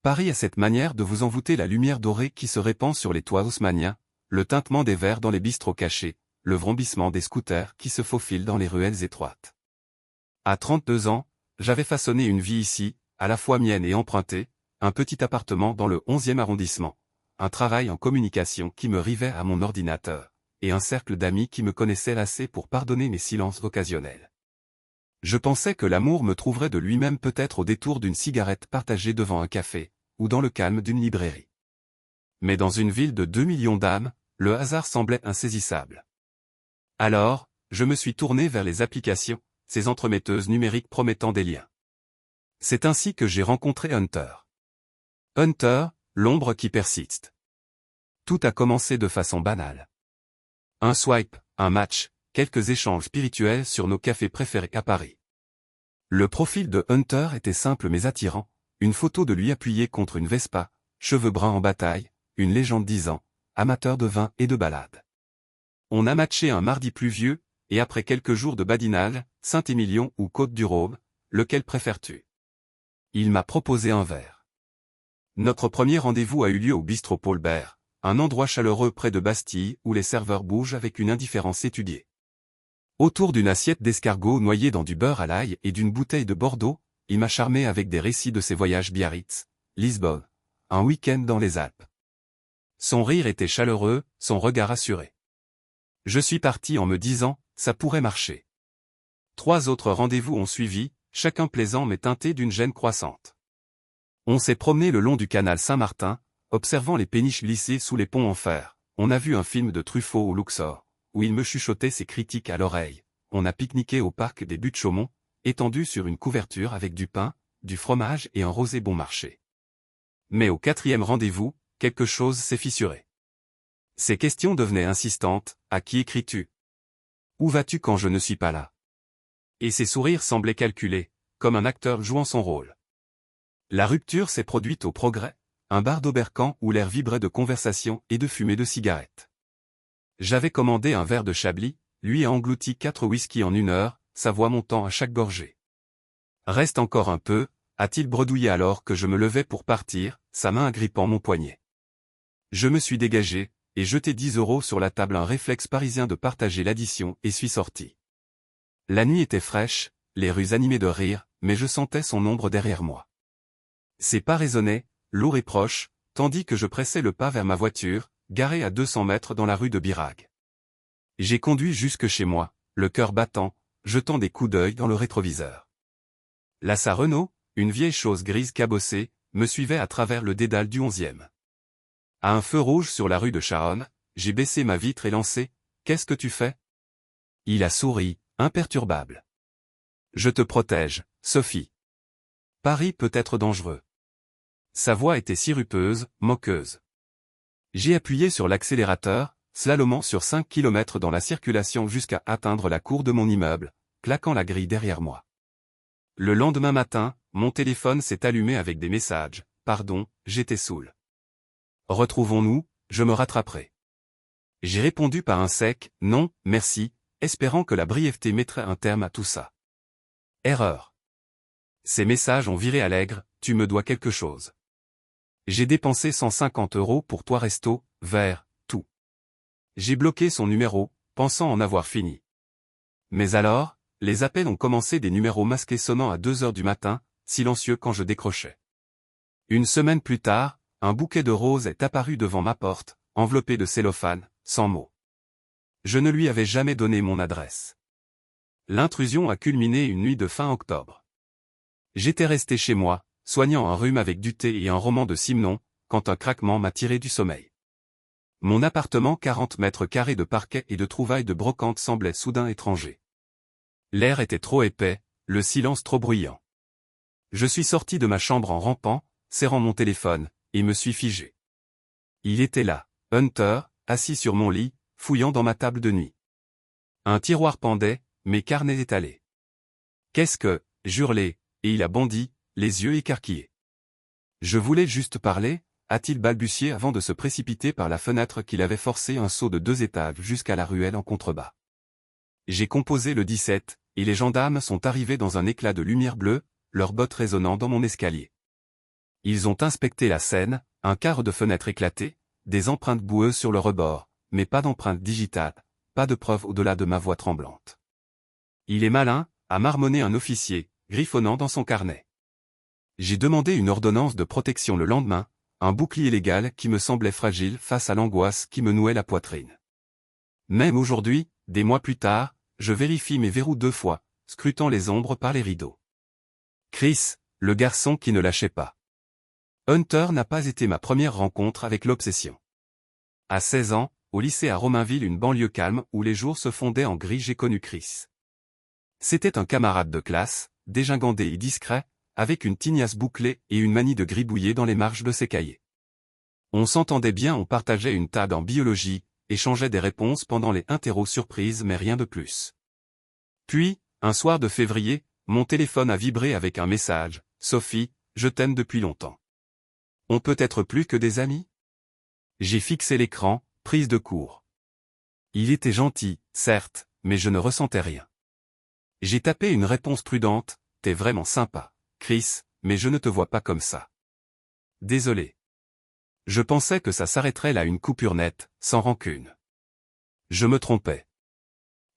Paris a cette manière de vous envoûter la lumière dorée qui se répand sur les toits haussmanniens, le tintement des verres dans les bistrots cachés, le vrombissement des scooters qui se faufilent dans les ruelles étroites. À 32 ans, j'avais façonné une vie ici, à la fois mienne et empruntée, un petit appartement dans le 11e arrondissement, un travail en communication qui me rivait à mon ordinateur, et un cercle d'amis qui me connaissaient assez pour pardonner mes silences occasionnels. Je pensais que l'amour me trouverait de lui-même peut-être au détour d'une cigarette partagée devant un café, ou dans le calme d'une librairie. Mais dans une ville de 2 millions d'âmes, le hasard semblait insaisissable. Alors, je me suis tourné vers les applications, ces entremetteuses numériques promettant des liens. C'est ainsi que j'ai rencontré Hunter. Hunter, l'ombre qui persiste. Tout a commencé de façon banale. Un swipe, un match, quelques échanges spirituels sur nos cafés préférés à Paris. Le profil de Hunter était simple mais attirant, une photo de lui appuyée contre une Vespa, cheveux bruns en bataille, une légende 10 ans, amateur de vin et de balade. On a matché un mardi pluvieux, et après quelques jours de badinage, Saint-Émilion ou Côte-du-Rhône, lequel préfères-tu? Il m'a proposé un verre. Notre premier rendez-vous a eu lieu au bistrot Paul Bert, un endroit chaleureux près de Bastille où les serveurs bougent avec une indifférence étudiée. Autour d'une assiette d'escargots noyés dans du beurre à l'ail et d'une bouteille de Bordeaux, il m'a charmé avec des récits de ses voyages Biarritz, Lisbonne, un week-end dans les Alpes. Son rire était chaleureux, son regard assuré. Je suis parti en me disant, ça pourrait marcher. 3 autres rendez-vous ont suivi, chacun plaisant mais teinté d'une gêne croissante. On s'est promené le long du canal Saint-Martin, observant les péniches glissées sous les ponts en fer. On a vu un film de Truffaut au Luxor, où il me chuchotait ses critiques à l'oreille. On a pique-niqué au parc des Buttes-Chaumont, étendu sur une couverture avec du pain, du fromage et un rosé bon marché. Mais au 4e rendez-vous, quelque chose s'est fissuré. Ces questions devenaient insistantes, à qui écris-tu? Où vas-tu quand je ne suis pas là? Et ses sourires semblaient calculés, comme un acteur jouant son rôle. La rupture s'est produite au Progrès, un bar d'Obercaen où l'air vibrait de conversation et de fumée de cigarettes. J'avais commandé un verre de Chablis, lui a englouti 4 whisky en 1 heure, sa voix montant à chaque gorgée. Reste encore un peu, a-t-il bredouillé alors que je me levais pour partir, sa main agrippant mon poignet. Je me suis dégagé, et jeté 10 € sur la table, un réflexe parisien de partager l'addition, et suis sorti. La nuit était fraîche, les rues animées de rire, mais je sentais son ombre derrière moi. Ses pas résonnaient, lourds et proches, tandis que je pressais le pas vers ma voiture, garée à 200 mètres dans la rue de Birague. J'ai conduit jusque chez moi, le cœur battant, jetant des coups d'œil dans le rétroviseur. La Sa Renault, une vieille chose grise cabossée, me suivait à travers le dédale du 11e. À un feu rouge sur la rue de Charonne, j'ai baissé ma vitre et lancé « Qu'est-ce que tu fais ?» Il a souri, imperturbable. « Je te protège, Sophie. Paris peut être dangereux. » Sa voix était sirupeuse, moqueuse. J'ai appuyé sur l'accélérateur, slalomant sur 5 km dans la circulation jusqu'à atteindre la cour de mon immeuble, claquant la grille derrière moi. Le lendemain matin, mon téléphone s'est allumé avec des messages. « Pardon, j'étais saoul. Retrouvons-nous, je me rattraperai. » J'ai répondu par un sec « Non, merci », espérant que la brièveté mettrait un terme à tout ça. Erreur. Ces messages ont viré à l'aigre, « Tu me dois quelque chose. J'ai dépensé 150 € pour toi resto, verre, tout. » J'ai bloqué son numéro, pensant en avoir fini. Mais alors, les appels ont commencé, des numéros masqués sonnant à 2 heures du matin, silencieux quand je décrochais. 1 semaine plus tard, un bouquet de roses est apparu devant ma porte, enveloppé de cellophane, sans mots. Je ne lui avais jamais donné mon adresse. L'intrusion a culminé une nuit de fin octobre. J'étais resté chez moi, soignant un rhume avec du thé et un roman de Simenon, quand un craquement m'a tiré du sommeil. Mon appartement 40 mètres carrés de parquet et de trouvailles de brocante semblait soudain étranger. L'air était trop épais, le silence trop bruyant. Je suis sorti de ma chambre en rampant, serrant mon téléphone, et me suis figé. Il était là, Hunter, assis sur mon lit, fouillant dans ma table de nuit. Un tiroir pendait, mes carnets étalés. « Qu'est-ce que » j'hurlai, et il a bondi, les yeux écarquillés. « Je voulais juste parler » a-t-il balbutié avant de se précipiter par la fenêtre qu'il avait forcé un saut de 2 étages jusqu'à la ruelle en contrebas. J'ai composé le 17, et les gendarmes sont arrivés dans un éclat de lumière bleue, leurs bottes résonnant dans mon escalier. Ils ont inspecté la scène, un quart de fenêtre éclaté, des empreintes boueuses sur le rebord, mais pas d'empreintes digitales, pas de preuve au-delà de ma voix tremblante. Il est malin, a marmonné un officier, griffonnant dans son carnet. J'ai demandé une ordonnance de protection le lendemain, un bouclier légal qui me semblait fragile face à l'angoisse qui me nouait la poitrine. Même aujourd'hui, des mois plus tard, je vérifie mes verrous 2 fois, scrutant les ombres par les rideaux. Chris, le garçon qui ne lâchait pas. Hunter n'a pas été ma première rencontre avec l'obsession. À 16 ans, au lycée à Romainville, une banlieue calme où les jours se fondaient en gris, j'ai connu Chris. C'était un camarade de classe, dégingandé et discret, avec une tignasse bouclée et une manie de gribouiller dans les marges de ses cahiers. On s'entendait bien, on partageait une table en biologie, échangeait des réponses pendant les interros surprises, mais rien de plus. Puis, un soir de février, mon téléphone a vibré avec un message: « Sophie, je t'aime depuis longtemps. On peut être plus que des amis ?» J'ai fixé l'écran, prise de court. Il était gentil, certes, mais je ne ressentais rien. J'ai tapé une réponse prudente: « T'es vraiment sympa, Chris, mais je ne te vois pas comme ça. Désolé. » Je pensais que ça s'arrêterait là, une coupure nette, sans rancune. Je me trompais.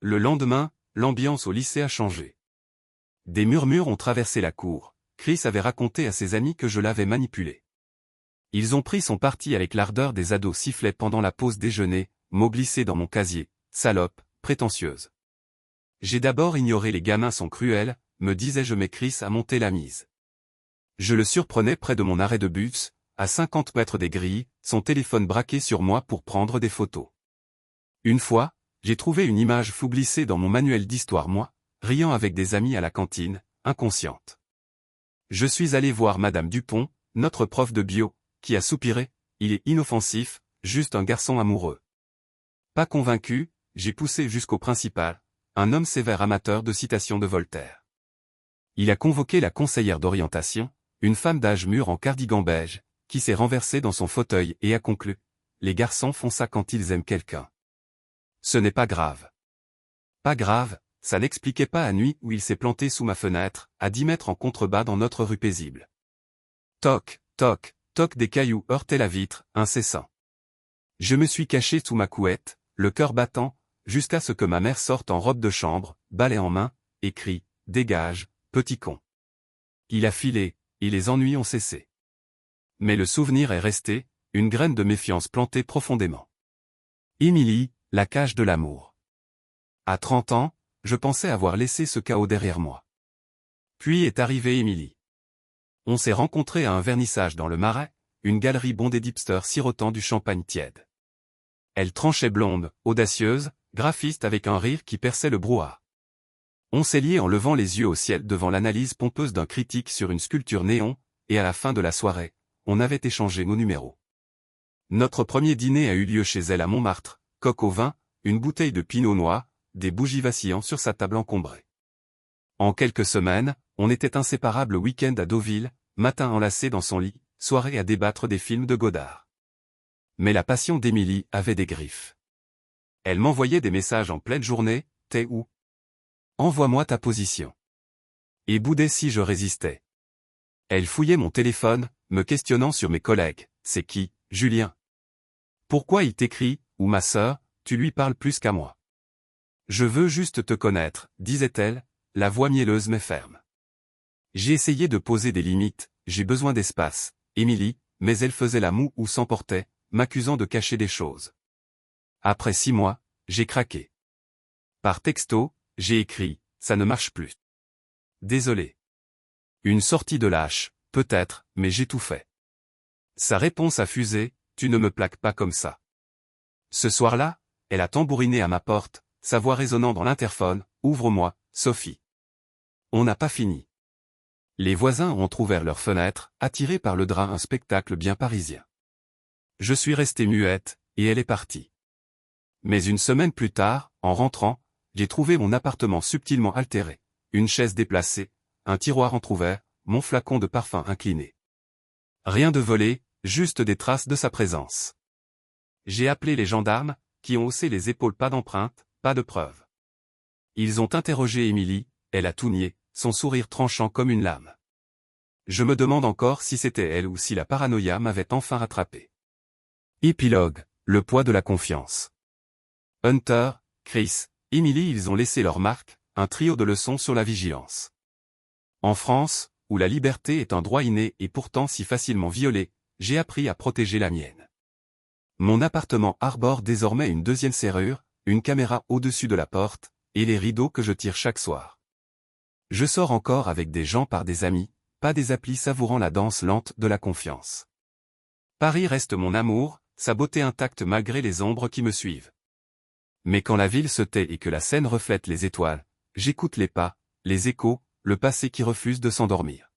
Le lendemain, l'ambiance au lycée a changé. Des murmures ont traversé la cour. Chris avait raconté à ses amis que je l'avais manipulé. Ils ont pris son parti avec l'ardeur des ados sifflets pendant la pause déjeuner, mots glissés dans mon casier: « Salope, prétentieuse. » J'ai d'abord ignoré, les gamins sont cruels, me disais-je, mais Chris a monté la mise. Je le surprenais près de mon arrêt de bus, à 50 mètres des grilles, son téléphone braqué sur moi pour prendre des photos. Une fois, j'ai trouvé une image floue glissée dans mon manuel d'histoire, moi, riant avec des amis à la cantine, inconsciente. Je suis allé voir Madame Dupont, notre prof de bio, qui a soupiré: « Il est inoffensif, juste un garçon amoureux. » Pas convaincu, j'ai poussé jusqu'au principal, un homme sévère amateur de citations de Voltaire. Il a convoqué la conseillère d'orientation, une femme d'âge mûr en cardigan beige, qui s'est renversée dans son fauteuil et a conclu: « Les garçons font ça quand ils aiment quelqu'un. Ce n'est pas grave. » Pas grave, ça n'expliquait pas la nuit où il s'est planté sous ma fenêtre, à 10 mètres en contrebas dans notre rue paisible. Toc, toc, toc, des cailloux heurtaient la vitre, incessant. Je me suis caché sous ma couette, le cœur battant, jusqu'à ce que ma mère sorte en robe de chambre, balai en main, et crie: « Dégage, petit con. » Il a filé, et les ennuis ont cessé. Mais le souvenir est resté, une graine de méfiance plantée profondément. Émilie, la cage de l'amour. À 30 ans, je pensais avoir laissé ce chaos derrière moi. Puis est arrivée Émilie. On s'est rencontrés à un vernissage dans le Marais, une galerie bondée d'hipsters sirotant du champagne tiède. Elle tranchait blonde, audacieuse, graphiste avec un rire qui perçait le brouhaha. On s'est liés en levant les yeux au ciel devant l'analyse pompeuse d'un critique sur une sculpture néon, et à la fin de la soirée, on avait échangé nos numéros. Notre premier dîner a eu lieu chez elle à Montmartre, coque au vin, une bouteille de pinot noir, des bougies vacillant sur sa table encombrée. En quelques semaines, on était inséparables. Week-end à Deauville, matin enlacé dans son lit, soirée à débattre des films de Godard. Mais la passion d'Émilie avait des griffes. Elle m'envoyait des messages en pleine journée: « T'es où ? Envoie-moi ta position. » Et boudait si je résistais. Elle fouillait mon téléphone, me questionnant sur mes collègues: « C'est qui, Julien ? Pourquoi il t'écrit, ou ma sœur, tu lui parles plus qu'à moi ? Je veux juste te connaître, » disait-elle, la voix mielleuse mais ferme. J'ai essayé de poser des limites: « J'ai besoin d'espace, Émilie », mais elle faisait la moue ou s'emportait, m'accusant de cacher des choses. Après 6 mois, j'ai craqué. Par texto, j'ai écrit: « Ça ne marche plus. Désolé. » Une sortie de lâche, peut-être, mais j'ai tout fait. Sa réponse a fusé: « Tu ne me plaques pas comme ça. » Ce soir-là, elle a tambouriné à ma porte, sa voix résonnant dans l'interphone: « Ouvre-moi, Sophie. » On n'a pas fini. Les voisins ont ouvert leurs fenêtres, attirés par le drap, un spectacle bien parisien. Je suis restée muette, et elle est partie. Mais une semaine plus tard, en rentrant, j'ai trouvé mon appartement subtilement altéré, une chaise déplacée, un tiroir entrouvert, mon flacon de parfum incliné. Rien de volé, juste des traces de sa présence. J'ai appelé les gendarmes, qui ont haussé les épaules: « Pas d'empreinte, pas de preuve. » Ils ont interrogé Émilie, elle a tout nié, son sourire tranchant comme une lame. Je me demande encore si c'était elle ou si la paranoïa m'avait enfin rattrapé. Épilogue, le poids de la confiance. Hunter, Chris, Emily, ils ont laissé leur marque, un trio de leçons sur la vigilance. En France, où la liberté est un droit inné et pourtant si facilement violé, j'ai appris à protéger la mienne. Mon appartement arbore désormais une deuxième serrure, une caméra au-dessus de la porte, et les rideaux que je tire chaque soir. Je sors encore avec des gens par des amis, pas des applis savourant la danse lente de la confiance. Paris reste mon amour, sa beauté intacte malgré les ombres qui me suivent. Mais quand la ville se tait et que la scène reflète les étoiles, j'écoute les pas, les échos, le passé qui refuse de s'endormir.